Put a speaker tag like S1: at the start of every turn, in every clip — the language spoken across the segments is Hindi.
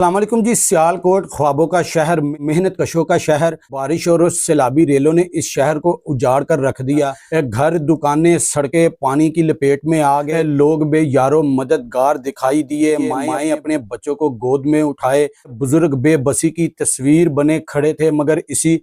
S1: अस्सलामुअलैकुम जी। सियालकोट ख्वाबों का शहर, मेहनत कशों का शहर। बारिश और सैलाबी रेलों ने इस शहर को उजाड़ कर रख दिया। घर, दुकानें, सड़कें पानी की लपेट में आ गए। लोग बेयारो मददगार दिखाई दिए। माएँ अपने बच्चों को गोद में उठाए। बुजुर्ग बेबसी की तस्वीर बने खड़े थे, मगर इसी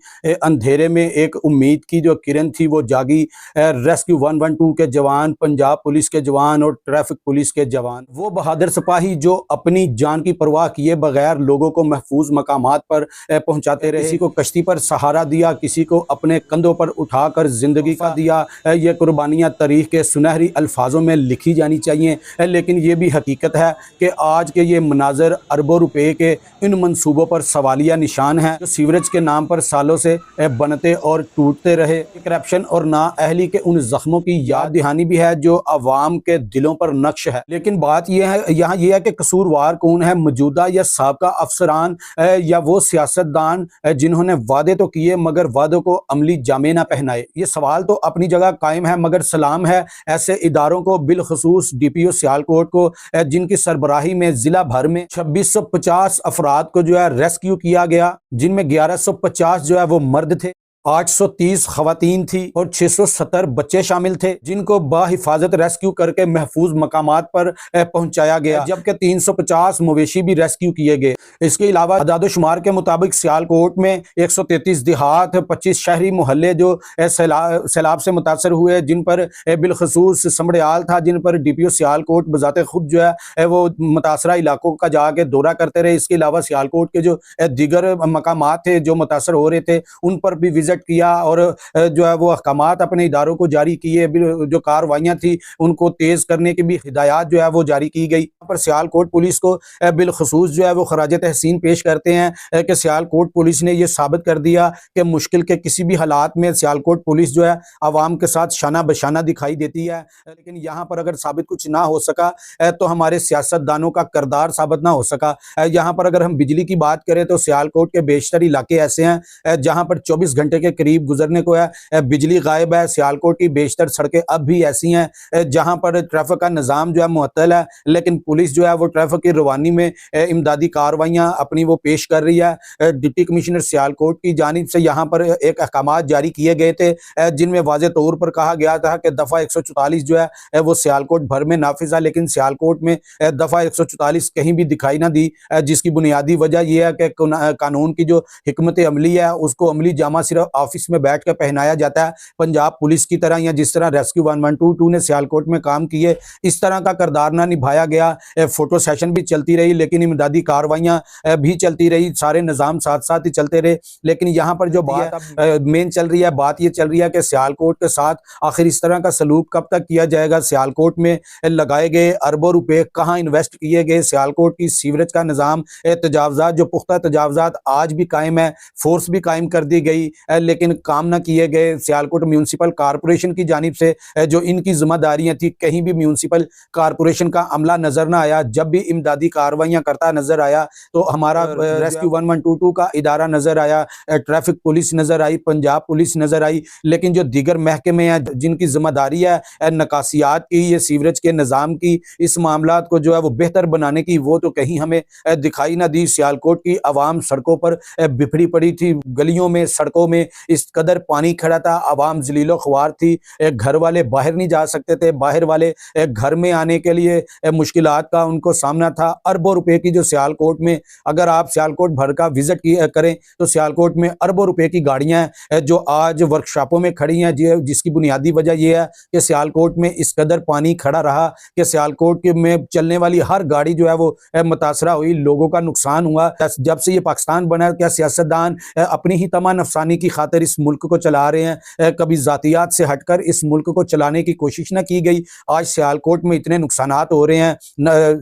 S1: अंधेरे में एक उम्मीद की जो किरण थी वो जागी। रेस्क्यू 112 के जवान, पंजाब पुलिस के जवान और ट्रैफिक पुलिस के जवान, वो बहादुर सिपाही जो अपनी जान की परवाह किए बगैर लोगों को महफूज मकामात पर पहुंचाते रहे। किसी को कश्ती पर सहारा दिया, किसी को अपने कंधों पर उठाकर जिंदगी का दिया। ये कुर्बानियां तारीख के सुनहरी अल्फाजों में लिखी जानी चाहिए, लेकिन ये भी हकीकत है कि आज के ये मनाजर अरबों रुपए के इन मंसूबों पर सवालिया निशान हैं, जो सीवरेज के नाम पर सालों से बनते और टूटते रहे। करप्शन और नाअहली के उन जख्मों की याद दहानी भी है जो अवाम के दिलों पर नक्श है। लेकिन बात यह है, यहाँ यह है कि कसूरवार कौन है, मौजूदा या साबका अफसरान या वो सियासतदान जिन्होंने वादे तो किए मगर वादों को अमली जामे ना पहनाए। ये सवाल तो अपनी जगह कायम है, मगर सलाम है ऐसे इदारों को, बिलखसूस DPO सियालकोट को, जिनकी सरबराही में जिला भर में 2650 अफराद को जो है रेस्क्यू किया गया, जिनमें 1150 जो है वो मर्द थे, 830 खवातीन थी और 670 बच्चे शामिल थे, जिनको बाहिफाजत रेस्क्यू करके महफूज मकामात पर पहुंचाया गया, जबकि 350 मवेशी भी रेस्क्यू किए गए। इसके अलावा अदाद-ओ-शुमार के मुताबिक सियालकोट में 133 देहात, 25 शहरी मोहल्ले जो सैलाब से मुतासर हुए, जिन पर बिलखसूस समड़ियाल था, जिन पर DPO सियालकोट बजाते खुद जो है वो मुतासरा इलाकों का जाके दौरा करते रहे। इसके अलावा सियालकोट के जो दीगर मकामात थे जो मुतासर हो रहे थे, उन पर भी विजिट किया और जो है वो अहकामात अपने इदारों को जारी किए। जो कार्रवाइयाँ थी उनको तेज करने की भी हिदायत जो है वो जारी की गई। पर सियालकोट पुलिस को बिलखसूस जो है वो खराज तहसीन पेश करते हैं कि सियालकोट पुलिस ने ये साबित कर दिया कि मुश्किल के किसी भी हालात में सियालकोट पुलिस जो है आवाम के साथ शाना बशाना दिखाई देती है। लेकिन यहाँ पर अगर साबित कुछ ना हो सका तो हमारे सियासतदानों का किरदार साबित ना हो सका। यहाँ पर अगर हम बिजली की बात करें तो सियालकोट के बेशतर इलाके ऐसे हैं जहाँ पर 24 घंटे के करीब गुजरने को है बिजली गायब है। सियालकोट की बेशतर सड़कें अब भी ऐसी हैं जहां पर ट्रैफिक का निज़ाम जो है मुअत्तल है, लेकिन पुलिस जो है वो ट्रैफिक की रवानी में इमदादी कार्रवाइयां अपनी वो पेश कर रही है। डिप्टी कमिश्नर सियालकोट की जानिब से यहाँ पर एक अहकामात जारी किए गए थे, जिनमें वाज़े तौर पर कहा गया था कि दफ़ा 144 जो है वो सियालकोट भर में नाफिज है, लेकिन सियालकोट में दफ़ा 144 कहीं भी दिखाई ना दी, जिसकी बुनियादी वजह यह है कि कानून की जो हिकमत अमली है उसको अमली जामा सिर्फ ऑफिस में बैठ कर पहनाया जाता है। पंजाब पुलिस की तरह या जिस तरह रेस्क्यू 112 ने सियालकोट में काम किए, इस तरह का किरदार ना निभाया गया। फोटो सेशन भी चलती रही, लेकिन इमदादी कार्रवाइयां भी चलती रही, सारे निज़ाम साथ साथ ही चलते रहे। लेकिन यहाँ पर जो बात मेन चल रही है, बात ये चल रही है कि सियालकोट के साथ आखिर इस तरह का सलूक कब तक किया जाएगा। सियालकोट में लगाए गए अरबों रुपए कहाँ इन्वेस्ट किए गए। सियालकोट की सीवरेज का निज़ाम, तजावजात जो पुख्ता तजावजात आज भी कायम है, फोर्स भी कायम कर दी गई, लेकिन काम ना किए गए। सियालकोट म्यूनसिपल कॉरपोरेशन की जानिब से जो इनकी जिम्मेदारियां थी, कहीं भी म्यूनसिपल कॉरपोरेशन का अमला नजर ना आया। जब भी इमदादी कार्रवाइयां करता नजर आया तो हमारा रेस्क्यू 1122 का इदारा नजर आया, ट्रैफिक पुलिस नजर आई, पंजाब पुलिस नजर आई, लेकिन जो दीगर महकमे हैं जिनकी जिम्मेदारी है नकासियात की, ये सीवरेज के निज़ाम की, इस मामला को जो है वो बेहतर बनाने की, वो तो कहीं हमें दिखाई ना दी। सियालकोट की आवाम सड़कों पर बिफड़ी पड़ी थी, गलियों में, सड़कों में इस कदर पानी खड़ा था, आवाम जलीलो ख्वार थी। घर वाले बाहर नहीं जा सकते थे, बाहर वाले घर में आने के लिए मुश्किलात का उनको सामना था। अरबों रुपए की जो सियालकोट में, अगर आप सियालकोट भर का विजिट करें तो सियालकोट में अरबों रुपए की गाड़ियां हैं जो आज वर्कशॉपों में खड़ी हैं, जिसकी बुनियादी वजह यह है कि सियालकोट में इस कदर पानी खड़ा रहा कि सियालकोट में चलने वाली हर गाड़ी जो है वो मुतासरा हुई, लोगों का नुकसान हुआ। जब से ये पाकिस्तान बना, क्या सियासतदान अपनी ही तमा नफसानी की खातिर इस मुल्क को चला रहे हैं? कभी जातियात से हटकर इस मुल्क को चलाने की कोशिश न की गई। आज सियालकोट में इतने नुकसानात हो रहे हैं,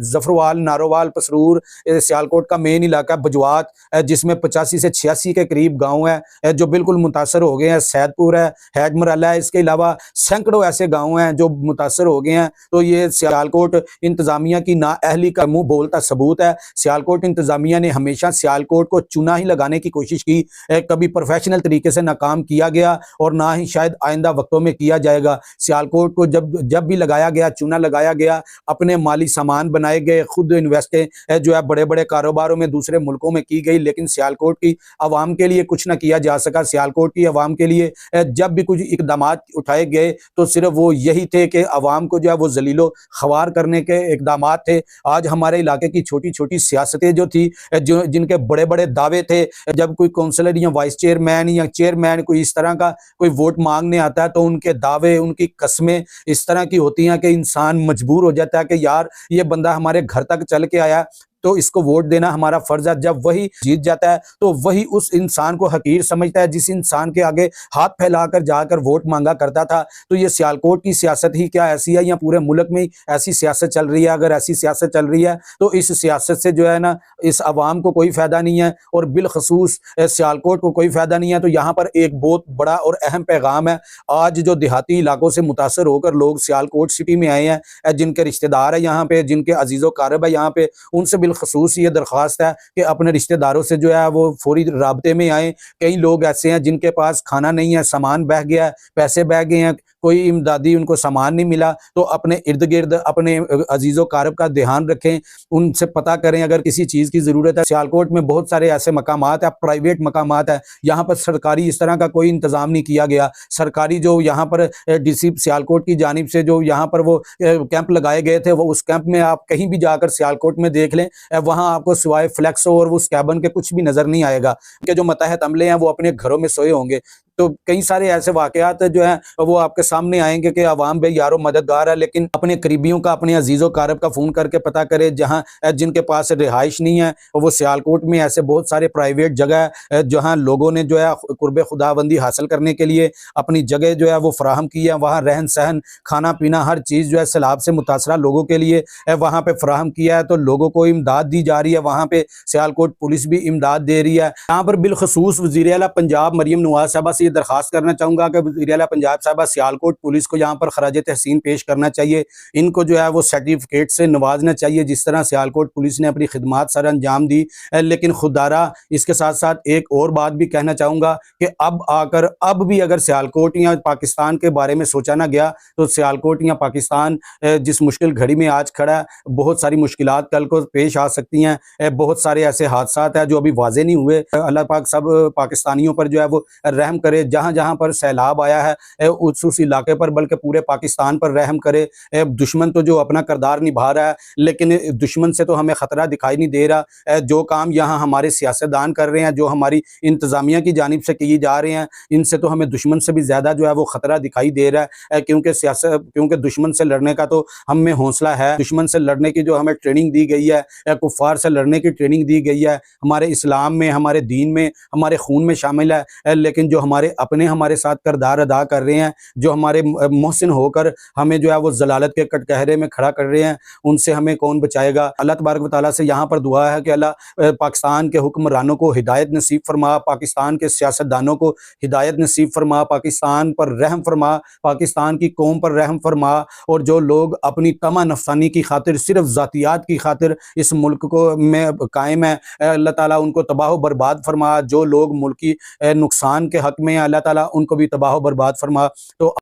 S1: जफरवाल, नारोवाल, पसरूर, सियालकोट का मेन इलाका बजवात, जिसमें 85 से 86 के करीब गांव है जो बिल्कुल मुतासर हो गए हैं। सैदपुर है, हैजमराला है, इसके अलावा सैकड़ों ऐसे गाँव हैं जो मुतासर हो गए हैं। तो ये सियालकोट इंतजामिया की नाअहली का मुंह बोलता सबूत है। सियालकोट इंतजामिया ने हमेशा सियालकोट को चूना ही लगाने की कोशिश की, कभी प्रोफेशनल तरीके तरीके से नाकाम किया गया और ना ही शायद आइंदा वक्तों में किया जाएगा। सियालकोट को जब भी लगाया गया, चूना लगाया गया, अपने माली सामान बनाए गए, खुद इन्वेस्टें जो है बड़े-बड़े कारोबारों में दूसरे मुल्कों में की गई, लेकिन सियालकोट की आवाम के लिए कुछ ना किया जा सका। सियालकोट की आवाम के लिए जब भी कुछ इकदामात उठाए गए तो सिर्फ वो यही थे कि आवाम को जो है वो जलीलो ख्वार करने के इकदामात थे। आज हमारे इलाके की छोटी-छोटी सियासतें जो थी, जो जिनके बड़े-बड़े दावे थे, जब कोई काउंसलर या वाइस चेयरमैन या चेयरमैन कोई इस तरह का कोई वोट मांगने आता है तो उनके दावे, उनकी कस्में इस तरह की होती हैं कि इंसान मजबूर हो जाता है कि यार ये बंदा हमारे घर तक चल के आया तो इसको वोट देना हमारा फर्ज है। जब वही जीत जाता है तो वही उस इंसान को हकीर समझता है जिस इंसान के आगे हाथ फैलाकर जाकर वोट मांगा करता था। तो ये सियालकोट की सियासत ही क्या ऐसी है या पूरे मुल्क में ऐसी सियासत चल रही है? अगर ऐसी सियासत चल रही है तो इस सियासत से जो है ना इस आवाम को कोई फायदा नहीं है और बिलखसूस सियालकोट को कोई फायदा नहीं है। तो यहाँ पर एक बहुत बड़ा और अहम पैगाम है। आज जो देहाती इलाकों से मुतासर होकर लोग सियालकोट सिटी में आए हैं, जिनके रिश्तेदार है यहाँ पे, जिनके अजीज़ो कारब है यहाँ पे, उनसे बिलखसूस ये दरख्वास्त है कि अपने रिश्तेदारों से जो है वो फौरी राब्ते में आए। कई लोग ऐसे हैं जिनके पास खाना नहीं है, सामान बह गया है, पैसे बह गए हैं, कोई इमदादी उनको सामान नहीं मिला, तो अपने इर्द गिर्द अपने अजीज़ो कारब का ध्यान रखें, उनसे पता करें अगर किसी चीज़ की ज़रूरत है। सियालकोट में बहुत सारे ऐसे मकामात है, प्राइवेट मकामात है, यहाँ पर सरकारी इस तरह का कोई इंतज़ाम नहीं किया गया। सरकारी जो यहाँ पर डीसी सियालकोट की जानिब से जो यहाँ पर वो कैंप लगाए गए थे, वो उस कैंप में आप कहीं भी जाकर सियालकोट में देख लें, वहाँ आपको सिवाय फ्लैक्स और उस कैबन के कुछ भी नज़र नहीं आएगा कि जो मतहत अमले हैं वो अपने घरों में सोए होंगे। तो कई सारे ऐसे वाकयात जो हैं वो आपके सामने आएंगे कि अवाम बे यारो मददगार है, लेकिन अपने करीबियों का, अपने अजीज़ो कारब का फ़ोन करके पता करे। जहाँ जिनके पास रिहाइश नहीं है वो सियालकोट में ऐसे बहुत सारे प्राइवेट जगह है जहाँ लोगों ने जो है कुर्बे खुदाबंदी हासिल करने के लिए अपनी जगह जो है वो फराहम की है। वहाँ रहन सहन, खाना पीना, हर चीज़ जो है सैलाब से मुतासरा लोगों के लिए वहाँ पर फराहम किया है। तो लोगों को इमदाद दी जा रही है, वहाँ पर सियालकोट पुलिस भी इमदाद दे रही है। यहाँ पर बिलखसूस वज़ीर आला पंजाब मरियम नवाज साहबा ये दरखास्त करना चाहूँगा कि वज़ीर आला पंजाब साहबा सियालकोट पुलिस को यहाँ पर खराज तहसीन पेश करना चाहिए। इनको जो है वो सर्टिफिकेट से नवाजना चाहिए जिस तरह सियालकोट पुलिस ने अपनी खिदमात सर अंजाम दी। लेकिन खुदारा इसके साथ साथ एक और बात भी कहना चाहूँगा कि अब भी अगर सियालकोट या पाकिस्तान के बारे में सोचा ना गया तो सियालकोट या पाकिस्तान जिस मुश्किल घड़ी में आज खड़ा है, बहुत सारी मुश्किलात कल को पेश आ सकती हैं। बहुत सारे ऐसे हादसात हैं जो अभी वाजे नहीं हुए। अल्लाह पाक सब पाकिस्तानियों पर जो है वो रहम करे। जहाँ जहाँ पर सैलाब आया है उस इलाके पर बल्कि पूरे पाकिस्तान पर रहम करे। दुश्मन तो जो अपना किरदार निभा रहा है, लेकिन दुश्मन से तो हमें ख़तरा दिखाई नहीं दे रहा। जो काम यहाँ हमारे सियासतदान कर रहे हैं, जो हमारी इंतज़ामिया की जानिब से किए जा रहे हैं, इनसे तो हमें दुश्मन से भी ज़्यादा जो है वो ख़तरा दिखाई दे रहा है। क्योंकि दुश्मन से लड़ने का तो हम में हौसला है, दुश्मन से लड़ने की जो हमें ट्रेनिंग दी गई है, कुफ़ार से लड़ने की ट्रेनिंग दी गई है, हमारे इस्लाम में, हमारे दीन में, हमारे खून में शामिल है। लेकिन जो हमारे साथ किरदार अदा कर रहे हैं, जो हमारे मोहसिन होकर हमें जो है वो जलालत के कटघरे में खड़ा कर रहे हैं, उनसे हमें कौन बचाएगा। अल्लाह तबारक व तआला से यहाँ पर दुआ है कि अल्लाह पाकिस्तान के हुक्मरानों को हिदायत नसीब फरमा, पाकिस्तान के सियासतदानों को हिदायत नसीब फरमा, पाकिस्तान पर रहम फरमा, पाकिस्तान की कौम पर रहम फरमा। और जो लोग अपनी तमा नफसानी की खातिर, सिर्फ ज़ातियात की खातिर इस मुल्क को में कायम है, अल्लाह ताला उनको तबाह बर्बाद फरमा। जो लोग मुल्की नुकसान के हक़ में अल्लाह ताला उनको भी तबाह बर्बाद फरमा। तो